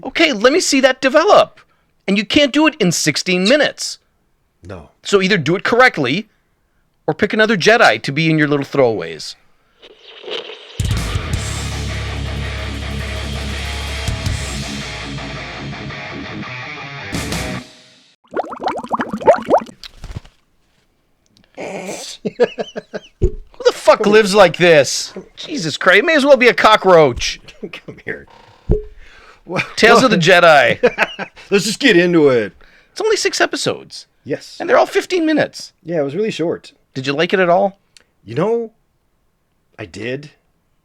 Okay, let me see that develop. And you can't do it in 16 minutes. No. So either do it correctly or pick another Jedi to be in your little throwaways. Who the fuck lives like this? Jesus Christ, it may as well be a cockroach. Come here. Tales of the Jedi. Let's just get into it. It's only 6 episodes. Yes. And they're all 15 minutes. Yeah, it was really short. Did you like it at all? You know, I did.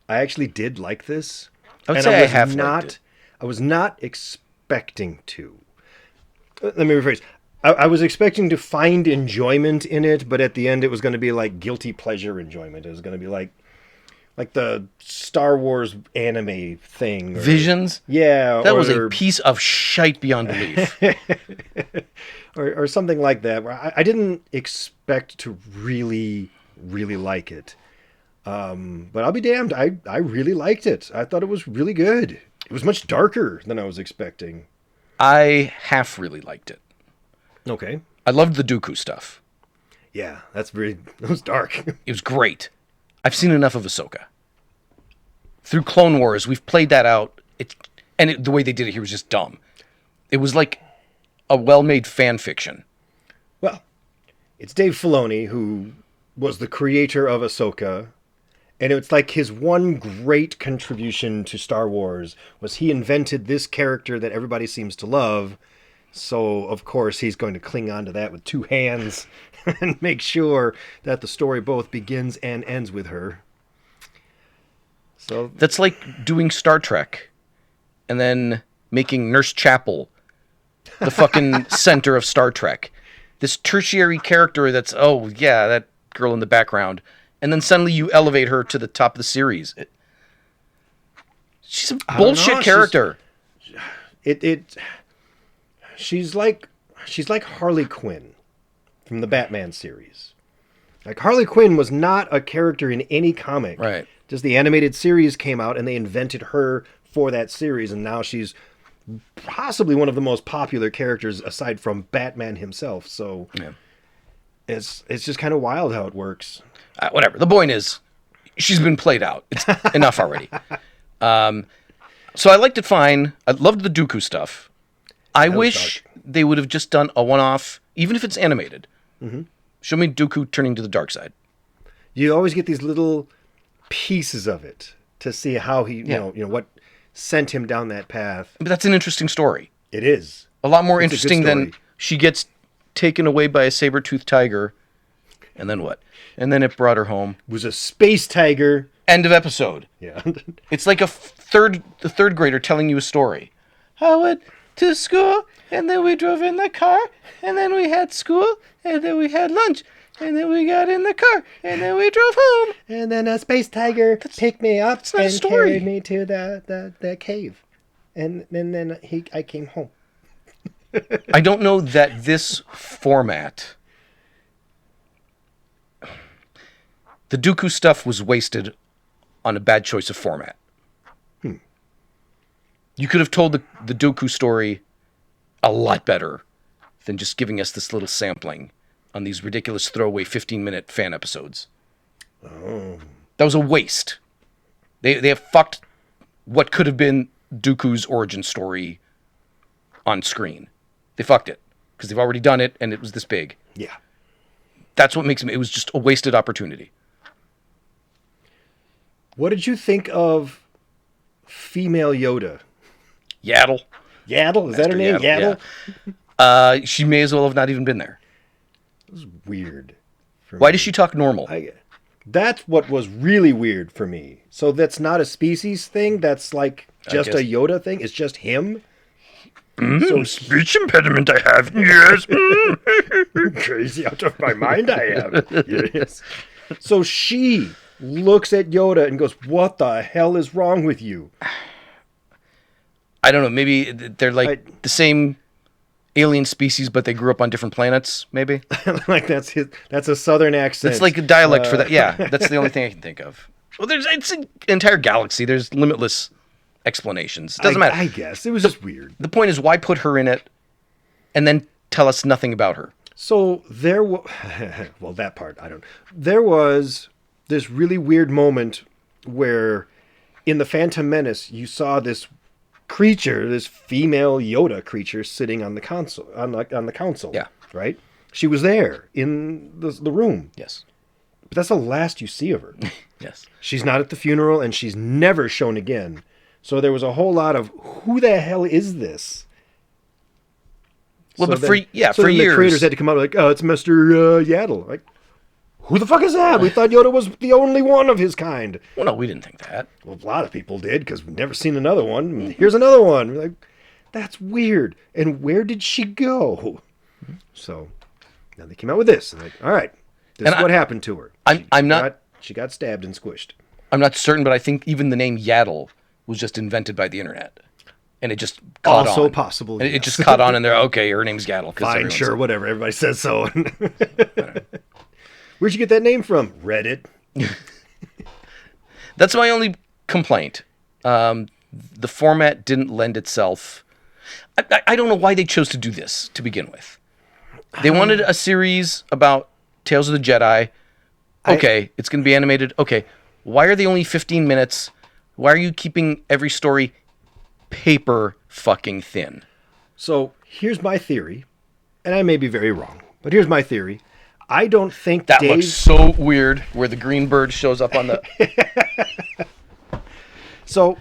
I actually did like this. I would say I have liked it. I was not expecting to. Let me rephrase. I was expecting to find enjoyment in it, but at the end it was going to be like guilty pleasure enjoyment. It was going to be like the Star Wars anime thing. Visions? Yeah. That was a piece of shite beyond belief. or something like that. Where I didn't expect to really, really like it. But I'll be damned. I really liked it. I thought it was really good. It was much darker than I was expecting. I half really liked it. Okay. I loved the Dooku stuff. Yeah, that was dark. It was great. I've seen enough of Ahsoka. Through Clone Wars, we've played that out. The way they did it here was just dumb. It was like a well-made fan fiction. Well, it's Dave Filoni, who was the creator of Ahsoka, and it's like his one great contribution to Star Wars was he invented this character that everybody seems to love. So, of course, he's going to cling on to that with 2 hands and make sure that the story both begins and ends with her. So that's like doing Star Trek and then making Nurse Chapel the fucking center of Star Trek. This tertiary character that's, oh, yeah, that girl in the background. And then suddenly you elevate her to the top of the series. She's a bullshit character. She's like Harley Quinn from the Batman series. Like, Harley Quinn was not a character in any comic. Right. Just the animated series came out and they invented her for that series, and now she's possibly one of the most popular characters aside from Batman himself. So yeah. It's just kind of wild how it works. Whatever. The point is, she's been played out. It's enough already. So I liked it fine. I loved the Dooku stuff. I wish they would have just done a one-off, even if it's animated. Mm-hmm. Show me Dooku turning to the dark side. You always get these little pieces of it to see how he, you know, what sent him down that path. But that's an interesting story. It is. A lot more interesting than she gets taken away by a saber-toothed tiger, and then what? And then it brought her home. It was a space tiger. End of episode. Yeah. It's like the third grader telling you a story. I went to school, and then we drove in the car, and then we had school, and then we had lunch, and then we got in the car, and then we drove home. And then a space tiger picked me up and carried me to the cave. And then I came home. I don't know that this format, the Dooku stuff was wasted on a bad choice of format. You could have told the Dooku story a lot better than just giving us this little sampling on these ridiculous throwaway 15-minute fan episodes. Oh. That was a waste. They have fucked what could have been Dooku's origin story on screen. They fucked it because they've already done it and it was this big. Yeah. That's what makes it was just a wasted opportunity. What did you think of female Yoda? Yaddle. Yaddle? Is that her name? Yaddle? Yeah. She may as well have not even been there. It was weird. Why does she talk normal? That's what was really weird for me. So that's not a species thing? That's like just a Yoda thing? It's just him? So speech impediment I have. Yes. Crazy out of my mind I am. Yes. So she looks at Yoda and goes, "What the hell is wrong with you?" I don't know. Maybe they're like the same alien species, but they grew up on different planets, maybe? Like that's a southern accent. It's like a dialect for that. Yeah, that's the only thing I can think of. Well, it's an entire galaxy. There's limitless explanations. It doesn't matter. I guess. It was just weird. The point is, why put her in it and then tell us nothing about her? So there was... well, that part, I don't... There was this really weird moment where in The Phantom Menace, you saw this creature, this female Yoda creature sitting on the console, on the council. Yeah. Right? She was there in the room. Yes. But that's the last you see of her. Yes. She's not at the funeral, and she's never shown again. So there was a whole lot of, who the hell is this? Well, so but for then years, the creators had to come out like, oh, it's Mr. Yaddle. Like, who the fuck is that? We thought Yoda was the only one of his kind. Well, no, we didn't think that. Well, a lot of people did, because we've never seen another one. Here's another one. We're like, that's weird. And where did she go? So now they came out with this. And like, all right, this is what happened to her. She got stabbed and squished. I'm not certain, but I think even the name Yaddle was just invented by the internet. And it just caught on. Also possible. It just caught on, and they're, okay, her name's Yaddle. Fine, sure, whatever. Everybody says so. Where'd you get that name from? Reddit. That's my only complaint. The format didn't lend itself. I don't know why they chose to do this to begin with. They wanted a series about Tales of the Jedi. Okay, it's going to be animated. Okay, why are they only 15 minutes? Why are you keeping every story paper fucking thin? So here's my theory, and I may be very wrong, but here's my theory. I don't think that looks so weird where the green bird shows up on the... So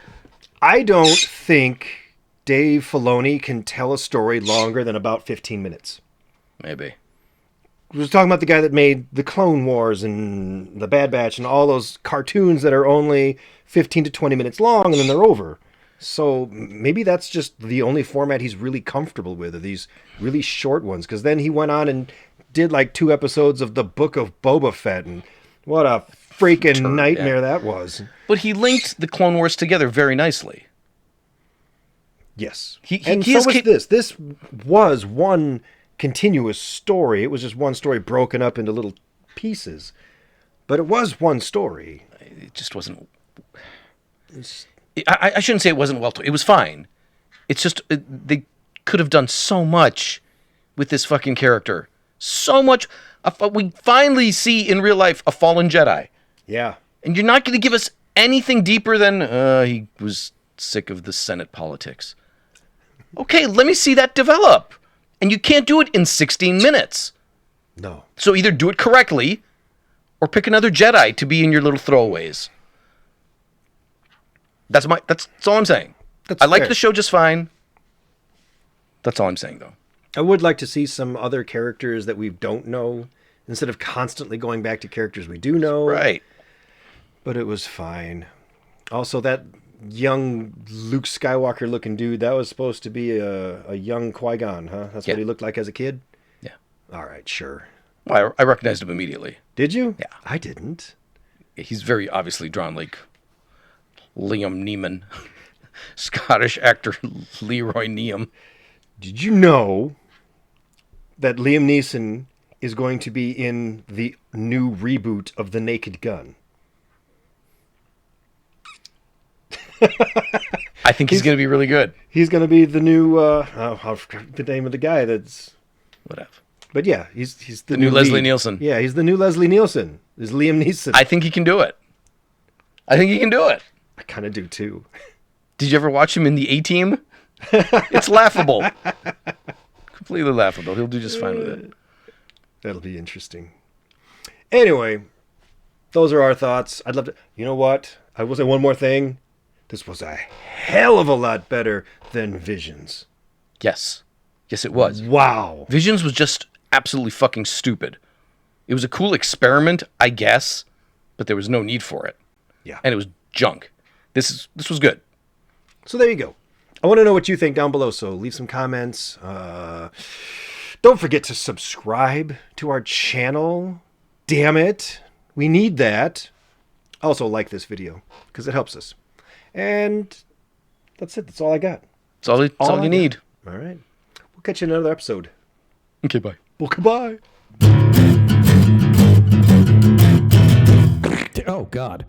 I don't think Dave Filoni can tell a story longer than about 15 minutes. Maybe. We was talking about the guy that made the Clone Wars and the Bad Batch and all those cartoons that are only 15 to 20 minutes long and then they're over. So maybe that's just the only format he's really comfortable with, are these really short ones. Because then he went on and did like 2 episodes of the Book of Boba Fett, and what a freaking nightmare that was. But he linked the Clone Wars together very nicely. Yes. And so was this. This was one continuous story. It was just one story broken up into little pieces. But it was one story. It just wasn't... I shouldn't say it wasn't well told. It was fine. It's just they could have done so much with this fucking character. So much. We finally see in real life a fallen Jedi. Yeah. And you're not going to give us anything deeper than he was sick of the Senate politics. Okay, let me see that develop. And you can't do it in 16 minutes. No. So either do it correctly or pick another Jedi to be in your little throwaways. That's all I'm saying. I like the show just fine. That's all I'm saying, though. I would like to see some other characters that we don't know, instead of constantly going back to characters we do know. Right. But it was fine. Also, that young Luke Skywalker looking dude, that was supposed to be a young Qui-Gon, huh? That's what he looked like as a kid? Yeah. All right, sure. Well, I recognized him immediately. Did you? Yeah. I didn't. He's very obviously drawn like Liam Neeman. Scottish actor Leroy Neeman. Did you know that Liam Neeson is going to be in the new reboot of The Naked Gun? I think he's going to be really good. He's going to be the new, I forgot the name of the guy that's... Whatever. But yeah, he's the new Leslie lead. Nielsen. Yeah, he's the new Leslie Nielsen. Is Liam Neeson. I think he can do it. I kind of do too. Did you ever watch him in the A-Team? It's laughable. Completely laughable. He'll do just fine with it. That'll be interesting. Anyway, those are our thoughts. I'd love to... You know what? I will say one more thing. This was a hell of a lot better than Visions. Yes. Yes, it was. Wow. Visions was just absolutely fucking stupid. It was a cool experiment, I guess, but there was no need for it. Yeah. And it was junk. This was good. So there you go. I want to know what you think down below, so leave some comments. Don't forget to subscribe to our channel. Damn it. We need that. Also, like this video, because it helps us. And that's it. That's all I got. That's all you need. All right. We'll catch you in another episode. Okay, bye. Well, goodbye. Oh, God.